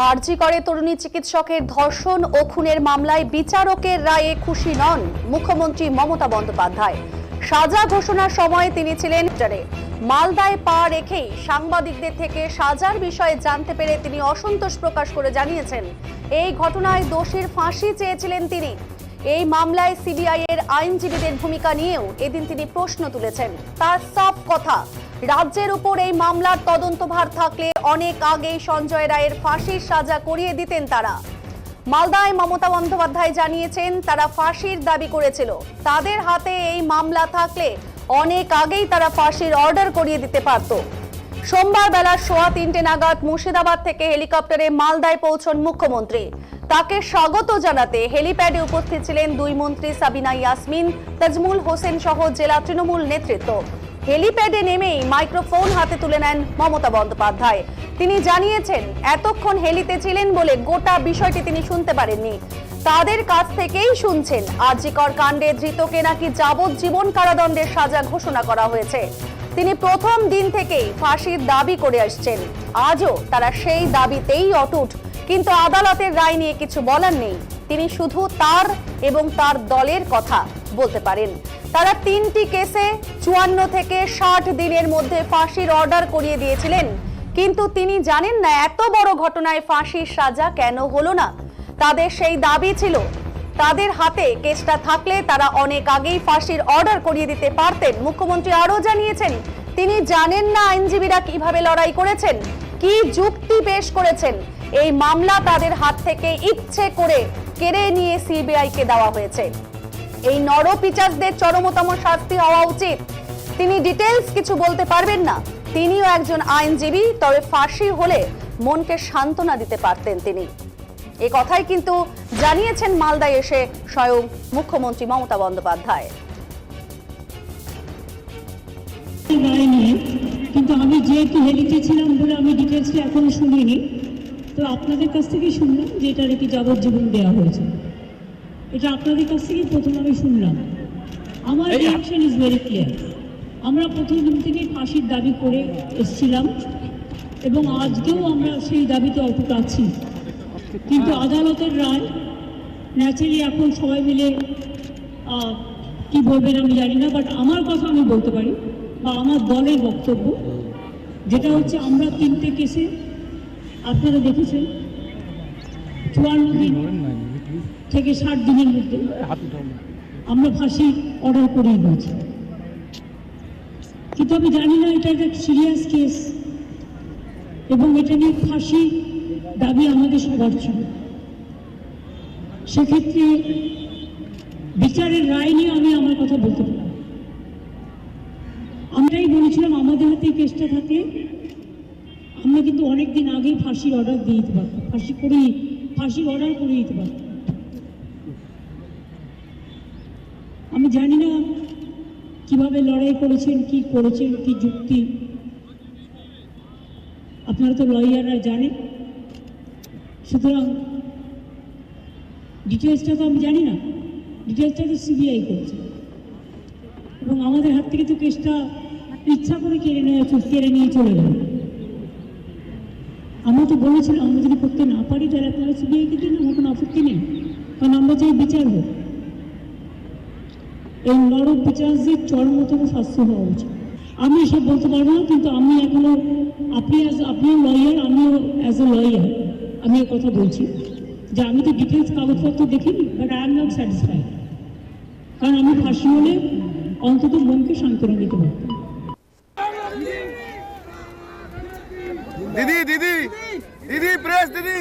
আরজি করে তরুণী চিকিৎসকের ধর্ষণ ও খুনের মামলায় বিচারকের রায়ে খুশি নন মুখ্যমন্ত্রী মমতা বন্দ্যোপাধ্যায়। সাজা ঘোষণার সময় তিনি ছিলেন মালদায় পা রেখেই সাংবাদিকদের থেকে সাজার বিষয়ে জানতে পেরে তিনি অসন্তোষ প্রকাশ করে জানিয়েছেন, এই ঘটনায় দোষীর ফাঁসি চেয়েছিলেন তিনি। এই মামলায় সিবিআই এর আইনজীবীদের ভূমিকা নিয়েও এদিন তিনি প্রশ্ন তুলেছেন। তার সাফ কথা, রাজ্যের উপর এই মামলার তদন্তভার থাকলে অনেক আগেই সঞ্জয় রায়ের ফাঁসির সাজা করিয়ে দিতেন তারা। মালদায় মমতা বন্দ্যোপাধ্যায় জানিয়েছেন, তারা ফাঁসির দাবি করেছিল। তাদের হাতে এই মামলা থাকলে অনেক আগেই তারা ফাঁসির অর্ডার করিয়ে দিতে পারত। সোমবার বেলা 3:15 নাগাদ মুর্শিদাবাদ থেকে হেলিকপ্টারে মালদায় পৌঁছন মুখ্যমন্ত্রী। তাকে স্বাগত জানাতে হেলিপ্যাডে উপস্থিত ছিলেন দুই মন্ত্রী সাবিনা ইয়াসমিন, তাজমুল হোসেন সহ জেলা তৃণমূল নেতৃত্ব। হেলিপ্যাডে নেমেই মাইক্রোফোন হাতে তুলে নেন মমতা বন্দ্যোপাধ্যায়। তিনি জানিয়েছেন, এতক্ষণ হেলিতে ছিলেন বলে গোটা বিষয়টি তিনি শুনতে পারেননি। তাদের কাছ থেকেই শুনছেন আরজি কর কাণ্ডে ধৃতকে নাকি যাবজ্জীবন কারাদণ্ডের সাজা ঘোষণা করা হয়েছে। তিনি প্রথম দিন থেকেই ফাঁসির দাবি করে আসছেন। আজও তারা সেই দাবিতেই অটুট, কিন্তু আদালতের রায় নিয়ে কিছু বলার নেই। তিনি শুধু তার এবং তার দলের কথা বলতে পারেন। তারা 3টি কেসে 54 থেকে 60 দিনের মধ্যে ফাঁসির অর্ডার করিয়ে দিয়েছিলেন, কিন্তু তিনি জানেন না এত বড় ঘটনায় ফাঁসির সাজা কেন হলো না। তাদের সেই দাবি ছিল, তাদের হাতে কেসটা থাকলে তারা অনেক আগেই ফাঁসির অর্ডার করিয়ে দিতে পারতেন। মুখ্যমন্ত্রী আরও জানিয়েছেন, তিনি জানেন না আইনজীবীরা কিভাবে লড়াই করেছেন, কি যুক্তি পেশ করেছেন। এই মামলা তাদের হাত থেকে ইচ্ছে করে কেড়ে নিয়ে সিবিআই কে দেওয়া হয়েছে। এই নরপিচাচদের চরমতম শাস্তি হওয়া উচিত। তিনি ডিটেইলস কিছু বলতে পারবেন না। তিনিও একজন আইনজীবী, তবে ফাঁসি হলে মনকে সান্ত্বনা দিতে পারতেন তিনি। এই কথাই কিন্তু জানিয়েছেন মালদায় এসে স্বয়ং মুখ্যমন্ত্রী মমতা বন্দ্যোপাধ্যায়। কিন্তু আমি যেহেতু হেলিতে ছিলাম বলে আমি ডিটেলসটা এখনো শুনিনি, তো আপনাদের কাছ থেকেই শুনলাম যে এটা নাকি যাবজ্জীবন দেওয়া হয়েছে। এটা আপনাদের কাছ থেকেই প্রথম আমি শুনলাম। আমার রিঅ্যাকশন ইজ ভেরি ক্লিয়ার। আমরা প্রথম দিন থেকেই ফাঁসির দাবি করে এসেছিলাম এবং আজকেও আমরা সেই দাবিতে অটুট আছি। কিন্তু আদালতের রায় ন্যাচারালি এখন সবাই মিলে কি বলবেন আমি জানি না, বাট আমার কথা আমি বলতে পারি বা আমার দলের বক্তব্য যেটা হচ্ছে, আমরা 3টে কেসে আপনারা দেখেছেন 54 দিন থেকে 60 দিনের মধ্যে আমরা ফাঁসির অর্ডার করিয়ে দিয়েছি। কিন্তু আমি জানি না এটা একটা সিরিয়াস কেস এবং এটা নিয়ে ফাঁসি দাবি আমাদের সবার ছিল। সেক্ষেত্রে বিচারের রায় নিয়ে আমি আমার কথা বলতে পারি। আমরাই বলেছিলাম আমাদের হাতে এই কেসটা থাকলে আমরা কিন্তু অনেকদিন আগেই ফাঁসির অর্ডার দিয়ে দিতে পারতাম, ফাঁসির অর্ডার করে দিতে পারতাম। আমি জানি না কিভাবে লড়াই করেছেন, কি করেছেন, কি যুক্তি, আপনারা তো লয়াররা জানেন। সুতরাং ডিটেলসটা তো আমি জানি না, ডিটেলসটা তো সিবিআই করছে এবং আমাদের হাত থেকে তো কেসটা ইচ্ছা করে কেড়ে নিয়ে চলে গেল। আমরা তো বলেছিলাম আমরা যদি করতে না পারি তাহলে আপনারা সিবিআইকে দিন, আমার কোনো আপত্তি নেই, কারণ আমরা চাই বিচার হোক। এই নরপিচাচদের চরমতম শাস্তি হওয়া উচিত। আমি এসব বলতে পারবো না, কিন্তু আমি এখনো আপনিও লয়ার, আমিও অ্যাজ এ লয়ার আমি এ কথা বলছি যে আমি তো ডিটেলস কাগজপত্র দেখিনি, but I am not satisfied. কারণ আমি ফাঁসি হলে অন্তত মনকে সান্ত্বনা দিতে পারতাম। দিদি প্রেস দিদি